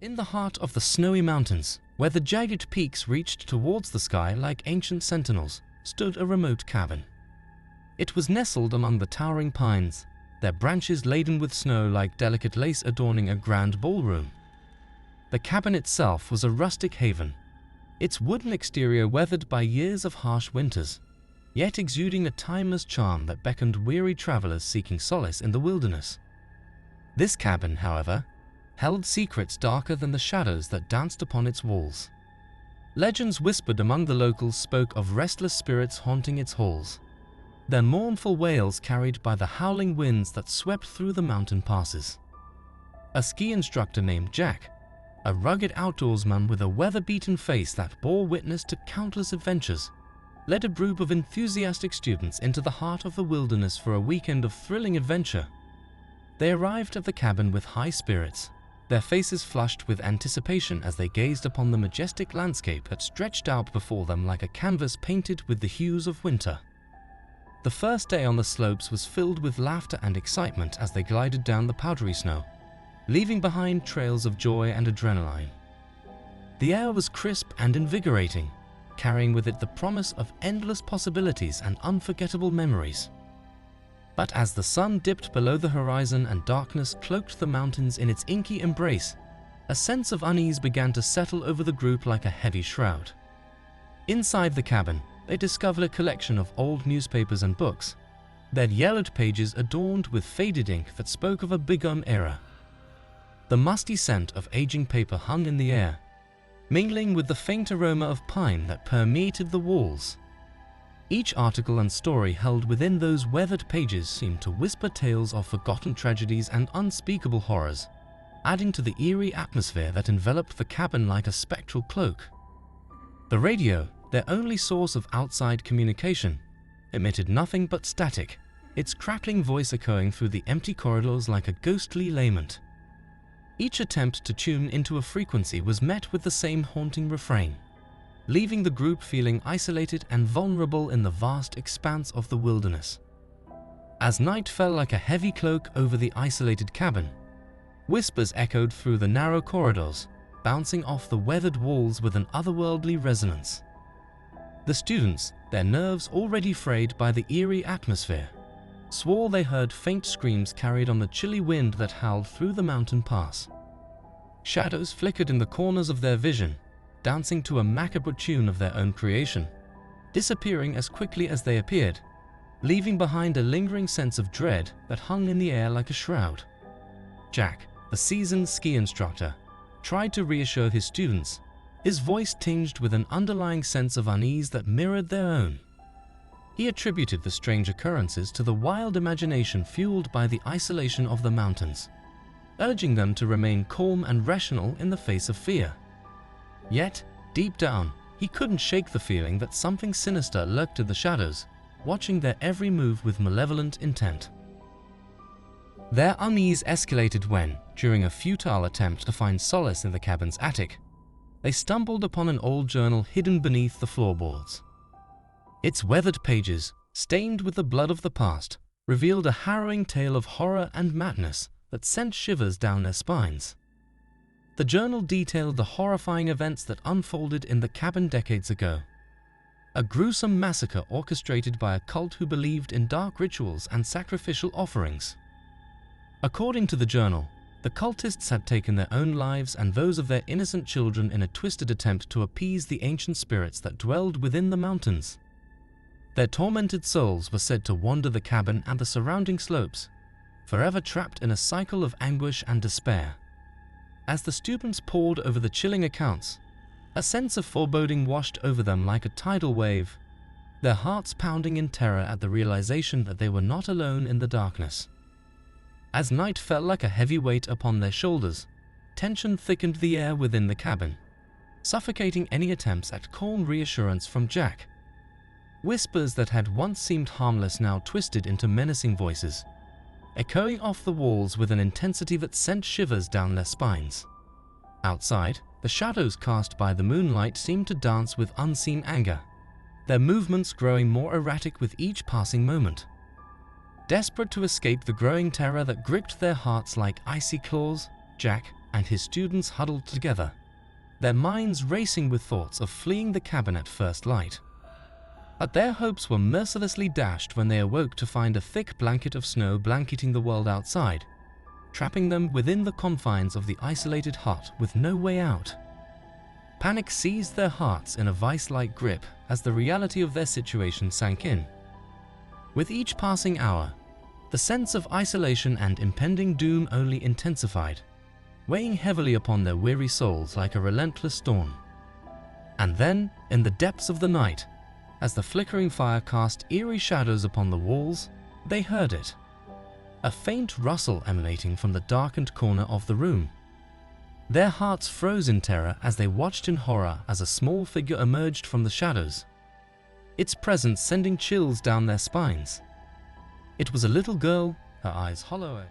In the heart of the snowy mountains, where the jagged peaks reached towards the sky like ancient sentinels, stood a remote cabin. It was nestled among the towering pines, their branches laden with snow like delicate lace adorning a grand ballroom. The cabin itself was a rustic haven, its wooden exterior weathered by years of harsh winters, yet exuding a timeless charm that beckoned weary travelers seeking solace in the wilderness. This cabin, however, held secrets darker than the shadows that danced upon its walls. Legends whispered among the locals spoke of restless spirits haunting its halls, their mournful wails carried by the howling winds that swept through the mountain passes. A ski instructor named Jack, a rugged outdoorsman with a weather-beaten face that bore witness to countless adventures, led a group of enthusiastic students into the heart of the wilderness for a weekend of thrilling adventure. They arrived at the cabin with high spirits, their faces flushed with anticipation as they gazed upon the majestic landscape that stretched out before them like a canvas painted with the hues of winter. The first day on the slopes was filled with laughter and excitement as they glided down the powdery snow, leaving behind trails of joy and adrenaline. The air was crisp and invigorating, carrying with it the promise of endless possibilities and unforgettable memories. But as the sun dipped below the horizon and darkness cloaked the mountains in its inky embrace, a sense of unease began to settle over the group like a heavy shroud. Inside the cabin, they discovered a collection of old newspapers and books, their yellowed pages adorned with faded ink that spoke of a bygone era. The musty scent of aging paper hung in the air, mingling with the faint aroma of pine that permeated the walls. Each article and story held within those weathered pages seemed to whisper tales of forgotten tragedies and unspeakable horrors, adding to the eerie atmosphere that enveloped the cabin like a spectral cloak. The radio, their only source of outside communication, emitted nothing but static, its crackling voice echoing through the empty corridors like a ghostly lament. Each attempt to tune into a frequency was met with the same haunting refrain, leaving the group feeling isolated and vulnerable in the vast expanse of the wilderness. As night fell like a heavy cloak over the isolated cabin, whispers echoed through the narrow corridors, bouncing off the weathered walls with an otherworldly resonance. The students, their nerves already frayed by the eerie atmosphere, swore they heard faint screams carried on the chilly wind that howled through the mountain pass. Shadows flickered in the corners of their vision, dancing to a macabre tune of their own creation, disappearing as quickly as they appeared, leaving behind a lingering sense of dread that hung in the air like a shroud. Jack, the seasoned ski instructor, tried to reassure his students, his voice tinged with an underlying sense of unease that mirrored their own. He attributed the strange occurrences to the wild imagination fueled by the isolation of the mountains, urging them to remain calm and rational in the face of fear. Yet, deep down, he couldn't shake the feeling that something sinister lurked in the shadows, watching their every move with malevolent intent. Their unease escalated when, during a futile attempt to find solace in the cabin's attic, they stumbled upon an old journal hidden beneath the floorboards. Its weathered pages, stained with the blood of the past, revealed a harrowing tale of horror and madness that sent shivers down their spines. The journal detailed the horrifying events that unfolded in the cabin decades ago. A gruesome massacre orchestrated by a cult who believed in dark rituals and sacrificial offerings. According to the journal, the cultists had taken their own lives and those of their innocent children in a twisted attempt to appease the ancient spirits that dwelled within the mountains. Their tormented souls were said to wander the cabin and the surrounding slopes, forever trapped in a cycle of anguish and despair. As the students pored over the chilling accounts, a sense of foreboding washed over them like a tidal wave, their hearts pounding in terror at the realization that they were not alone in the darkness. As night fell like a heavy weight upon their shoulders, tension thickened the air within the cabin, suffocating any attempts at calm reassurance from Jack. Whispers that had once seemed harmless now twisted into menacing voices, echoing off the walls with an intensity that sent shivers down their spines. Outside, the shadows cast by the moonlight seemed to dance with unseen anger, their movements growing more erratic with each passing moment. Desperate to escape the growing terror that gripped their hearts like icy claws, Jack, and his students huddled together, their minds racing with thoughts of fleeing the cabin at first light. But their hopes were mercilessly dashed when they awoke to find a thick blanket of snow blanketing the world outside, trapping them within the confines of the isolated hut with no way out. Panic seized their hearts in a vice-like grip as the reality of their situation sank in. With each passing hour, the sense of isolation and impending doom only intensified, weighing heavily upon their weary souls like a relentless storm. And then, in the depths of the night, as the flickering fire cast eerie shadows upon the walls, they heard it. A faint rustle emanating from the darkened corner of the room. Their hearts froze in terror as they watched in horror as a small figure emerged from the shadows, its presence sending chills down their spines. It was a little girl, her eyes hollow.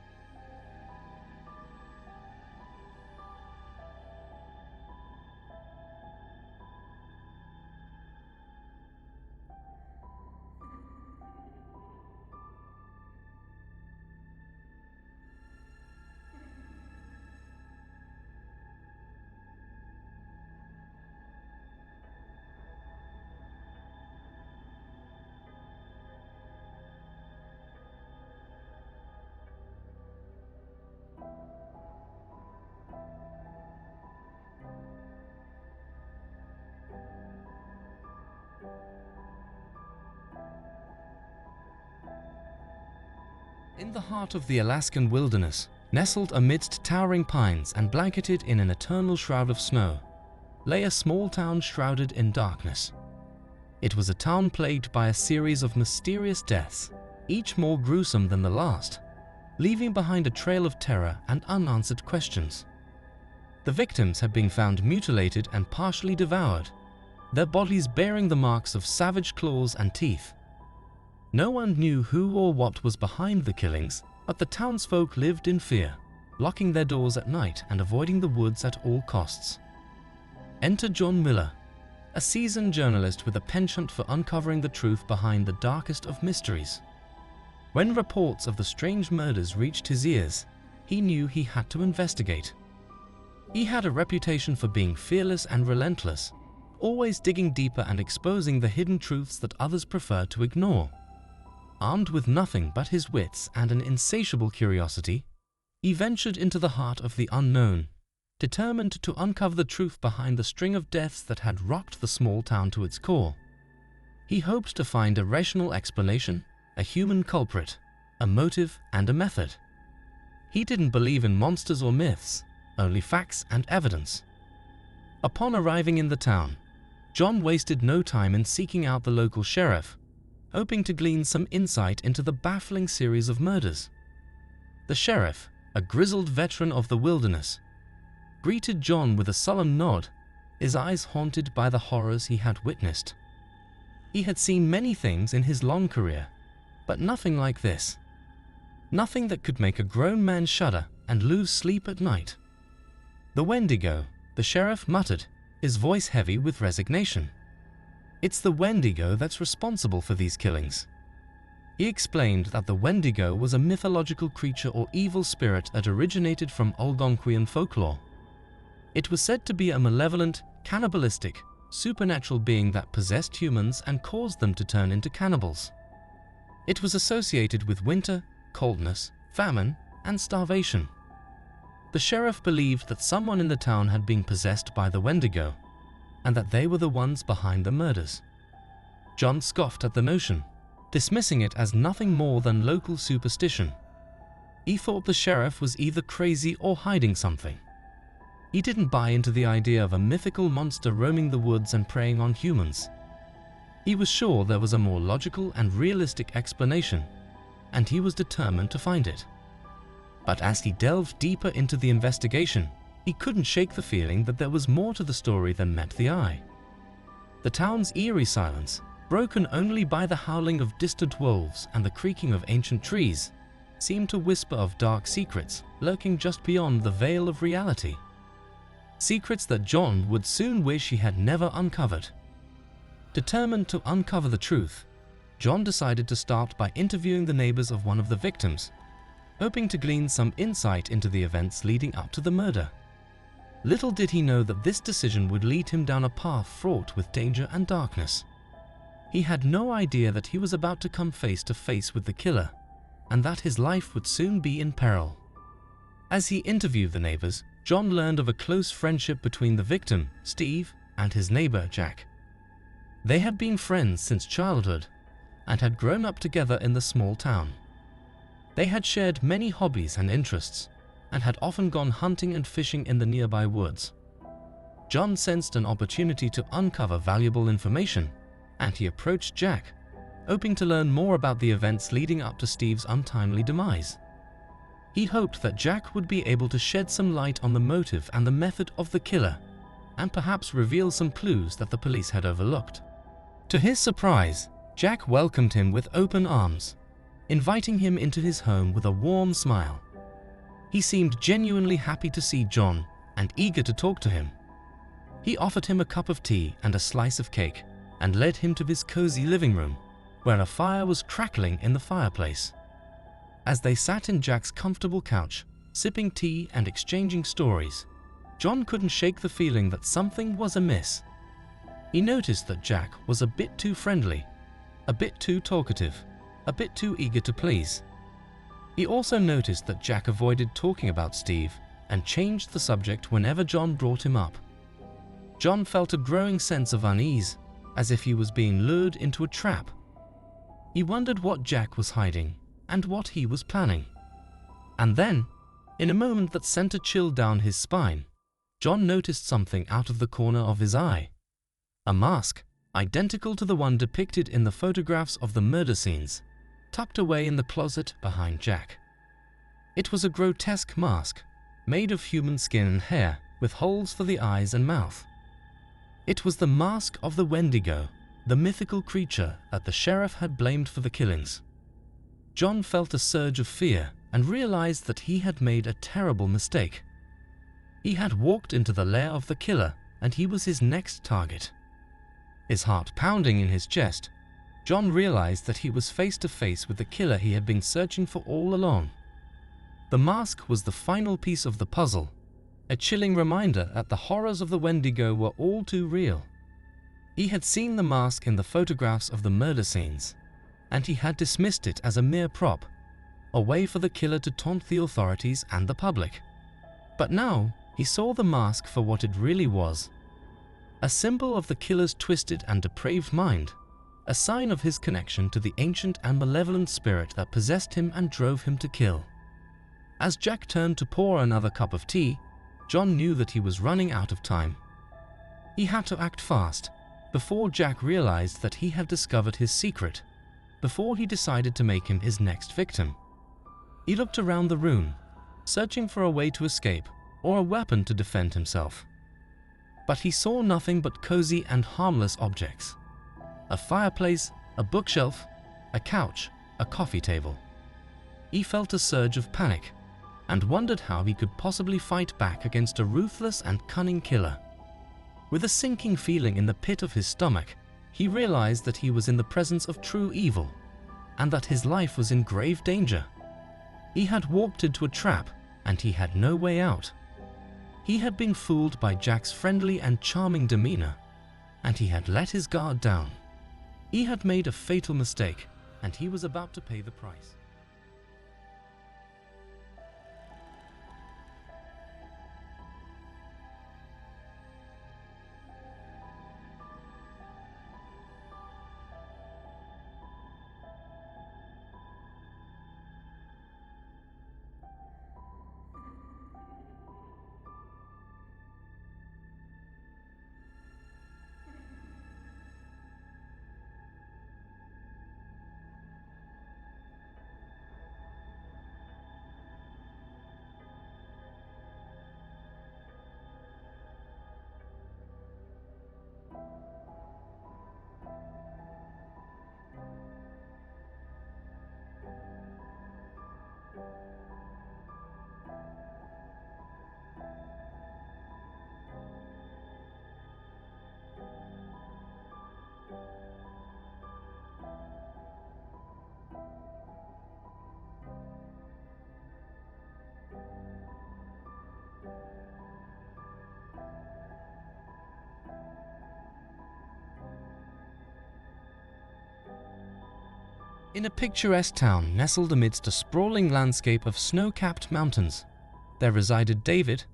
In the heart of the Alaskan wilderness, nestled amidst towering pines and blanketed in an eternal shroud of snow, lay a small town shrouded in darkness. It was a town plagued by a series of mysterious deaths, each more gruesome than the last, leaving behind a trail of terror and unanswered questions. The victims had been found mutilated and partially devoured, their bodies bearing the marks of savage claws and teeth. No one knew who or what was behind the killings, but the townsfolk lived in fear, locking their doors at night and avoiding the woods at all costs. Enter John Miller, a seasoned journalist with a penchant for uncovering the truth behind the darkest of mysteries. When reports of the strange murders reached his ears, he knew he had to investigate. He had a reputation for being fearless and relentless, always digging deeper and exposing the hidden truths that others preferred to ignore. Armed with nothing but his wits and an insatiable curiosity, he ventured into the heart of the unknown, determined to uncover the truth behind the string of deaths that had rocked the small town to its core. He hoped to find a rational explanation, a human culprit, a motive, and a method. He didn't believe in monsters or myths, only facts and evidence. Upon arriving in the town, John wasted no time in seeking out the local sheriff, hoping to glean some insight into the baffling series of murders. The sheriff, a grizzled veteran of the wilderness, greeted John with a solemn nod, his eyes haunted by the horrors he had witnessed. He had seen many things in his long career, but nothing like this. Nothing that could make a grown man shudder and lose sleep at night. "The Wendigo," the sheriff muttered, his voice heavy with resignation. "It's the Wendigo that's responsible for these killings." He explained that the Wendigo was a mythological creature or evil spirit that originated from Algonquian folklore. It was said to be a malevolent, cannibalistic, supernatural being that possessed humans and caused them to turn into cannibals. It was associated with winter, coldness, famine, and starvation. The sheriff believed that someone in the town had been possessed by the Wendigo, and that they were the ones behind the murders. John scoffed at the notion, dismissing it as nothing more than local superstition. He thought the sheriff was either crazy or hiding something. He didn't buy into the idea of a mythical monster roaming the woods and preying on humans. He was sure there was a more logical and realistic explanation, and he was determined to find it. But as he delved deeper into the investigation, he couldn't shake the feeling that there was more to the story than met the eye. The town's eerie silence, broken only by the howling of distant wolves and the creaking of ancient trees, seemed to whisper of dark secrets lurking just beyond the veil of reality. Secrets that John would soon wish he had never uncovered. Determined to uncover the truth, John decided to start by interviewing the neighbors of one of the victims, hoping to glean some insight into the events leading up to the murder. Little did he know that this decision would lead him down a path fraught with danger and darkness. He had no idea that he was about to come face to face with the killer, and that his life would soon be in peril. As he interviewed the neighbors, John learned of a close friendship between the victim, Steve, and his neighbor, Jack. They had been friends since childhood and had grown up together in the small town. They had shared many hobbies and interests and had often gone hunting and fishing in the nearby woods. John sensed an opportunity to uncover valuable information, and he approached Jack, hoping to learn more about the events leading up to Steve's untimely demise. He hoped that Jack would be able to shed some light on the motive and the method of the killer, and perhaps reveal some clues that the police had overlooked. To his surprise, Jack welcomed him with open arms, inviting him into his home with a warm smile. He seemed genuinely happy to see John and eager to talk to him. He offered him a cup of tea and a slice of cake and led him to his cozy living room, where a fire was crackling in the fireplace. As they sat in Jack's comfortable couch, sipping tea and exchanging stories, John couldn't shake the feeling that something was amiss. He noticed that Jack was a bit too friendly, a bit too talkative, a bit too eager to please. He also noticed that Jack avoided talking about Steve and changed the subject whenever John brought him up. John felt a growing sense of unease, as if he was being lured into a trap. He wondered what Jack was hiding and what he was planning. And then, in a moment that sent a chill down his spine, John noticed something out of the corner of his eye. A mask, identical to the one depicted in the photographs of the murder scenes, tucked away in the closet behind Jack. It was a grotesque mask, made of human skin and hair, with holes for the eyes and mouth. It was the mask of the Wendigo, the mythical creature that the sheriff had blamed for the killings. John felt a surge of fear and realized that he had made a terrible mistake. He had walked into the lair of the killer, and he was his next target. His heart pounding in his chest, John realized that he was face to face with the killer he had been searching for all along. The mask was the final piece of the puzzle, a chilling reminder that the horrors of the Wendigo were all too real. He had seen the mask in the photographs of the murder scenes, and he had dismissed it as a mere prop, a way for the killer to taunt the authorities and the public. But now he saw the mask for what it really was, a symbol of the killer's twisted and depraved mind, a sign of his connection to the ancient and malevolent spirit that possessed him and drove him to kill. As Jack turned to pour another cup of tea, John knew that he was running out of time. He had to act fast, before Jack realized that he had discovered his secret, before he decided to make him his next victim. He looked around the room, searching for a way to escape or a weapon to defend himself. But he saw nothing but cozy and harmless objects. A fireplace, a bookshelf, a couch, a coffee table. He felt a surge of panic and wondered how he could possibly fight back against a ruthless and cunning killer. With a sinking feeling in the pit of his stomach, he realized that he was in the presence of true evil and that his life was in grave danger. He had walked into a trap and he had no way out. He had been fooled by Jack's friendly and charming demeanor, and he had let his guard down. He had made a fatal mistake, and he was about to pay the price. In a picturesque town nestled amidst a sprawling landscape of snow-capped mountains, there resided David,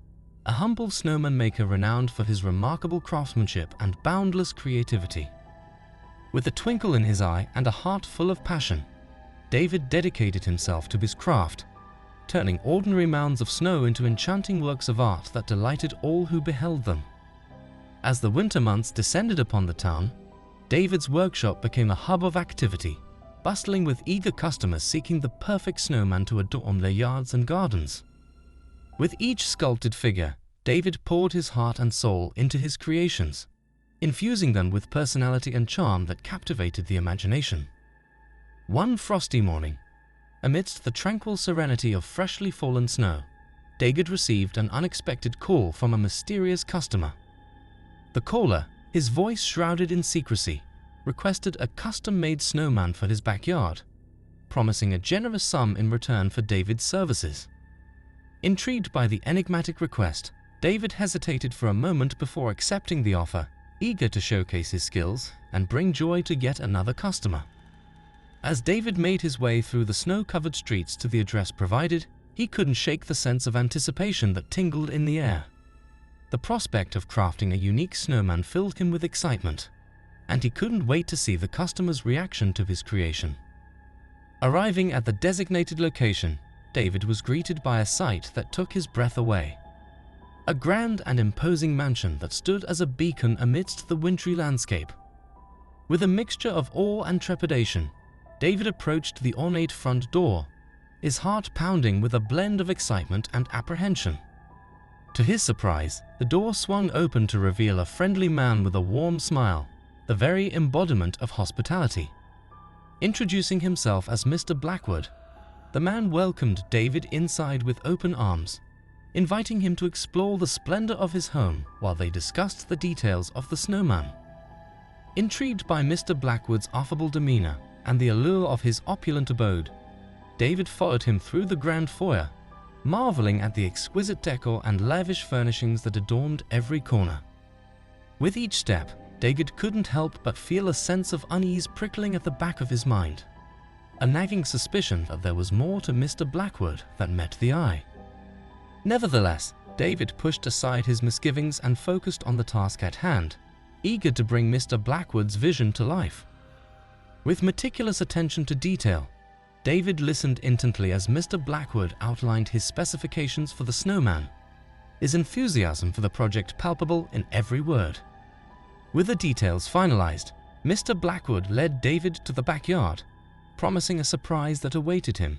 a humble snowman maker renowned for his remarkable craftsmanship and boundless creativity. With a twinkle in his eye and a heart full of passion, David dedicated himself to his craft, turning ordinary mounds of snow into enchanting works of art that delighted all who beheld them. As the winter months descended upon the town, David's workshop became a hub of activity, bustling with eager customers seeking the perfect snowman to adorn their yards and gardens. With each sculpted figure, David poured his heart and soul into his creations, infusing them with personality and charm that captivated the imagination. One frosty morning, amidst the tranquil serenity of freshly fallen snow, David received an unexpected call from a mysterious customer. The caller, his voice shrouded in secrecy, requested a custom-made snowman for his backyard, promising a generous sum in return for David's services. Intrigued by the enigmatic request, David hesitated for a moment before accepting the offer, eager to showcase his skills and bring joy to yet another customer. As David made his way through the snow-covered streets to the address provided, he couldn't shake the sense of anticipation that tingled in the air. The prospect of crafting a unique snowman filled him with excitement, and he couldn't wait to see the customer's reaction to his creation. Arriving at the designated location, David was greeted by a sight that took his breath away. A grand and imposing mansion that stood as a beacon amidst the wintry landscape. With a mixture of awe and trepidation, David approached the ornate front door, his heart pounding with a blend of excitement and apprehension. To his surprise, the door swung open to reveal a friendly man with a warm smile, the very embodiment of hospitality. Introducing himself as Mr. Blackwood, the man welcomed David inside with open arms, inviting him to explore the splendor of his home while they discussed the details of the snowman. Intrigued by Mr. Blackwood's affable demeanor and the allure of his opulent abode, David followed him through the grand foyer, marveling at the exquisite decor and lavish furnishings that adorned every corner. With each step, David couldn't help but feel a sense of unease prickling at the back of his mind, a nagging suspicion that there was more to Mr. Blackwood that met the eye. Nevertheless, David pushed aside his misgivings and focused on the task at hand, eager to bring Mr. Blackwood's vision to life. With meticulous attention to detail, David listened intently as Mr. Blackwood outlined his specifications for the snowman, his enthusiasm for the project palpable in every word. With the details finalized, Mr. Blackwood led David to the backyard, promising a surprise that awaited him.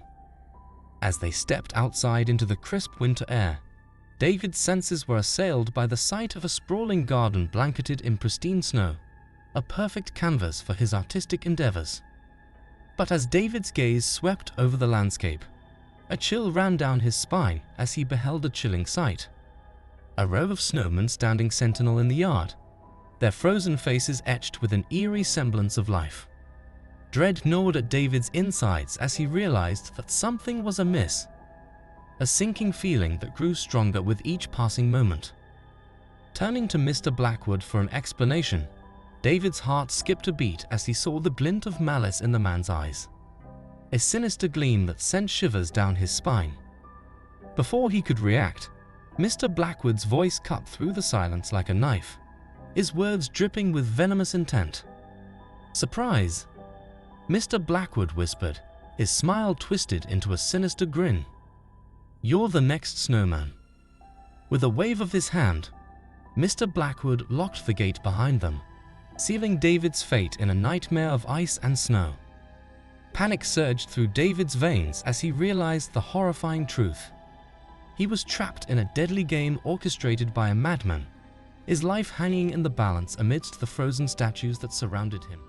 As they stepped outside into the crisp winter air, David's senses were assailed by the sight of a sprawling garden blanketed in pristine snow, a perfect canvas for his artistic endeavors. But as David's gaze swept over the landscape, a chill ran down his spine as he beheld a chilling sight. A row of snowmen standing sentinel in the yard, their frozen faces etched with an eerie semblance of life. Dread gnawed at David's insides as he realized that something was amiss, a sinking feeling that grew stronger with each passing moment. Turning to Mr. Blackwood for an explanation, David's heart skipped a beat as he saw the glint of malice in the man's eyes, a sinister gleam that sent shivers down his spine. Before he could react, Mr. Blackwood's voice cut through the silence like a knife, his words dripping with venomous intent. "Surprise!" Mr. Blackwood whispered, his smile twisted into a sinister grin. "You're the next snowman." With a wave of his hand, Mr. Blackwood locked the gate behind them, sealing David's fate in a nightmare of ice and snow. Panic surged through David's veins as he realized the horrifying truth. He was trapped in a deadly game orchestrated by a madman, his life hanging in the balance amidst the frozen statues that surrounded him.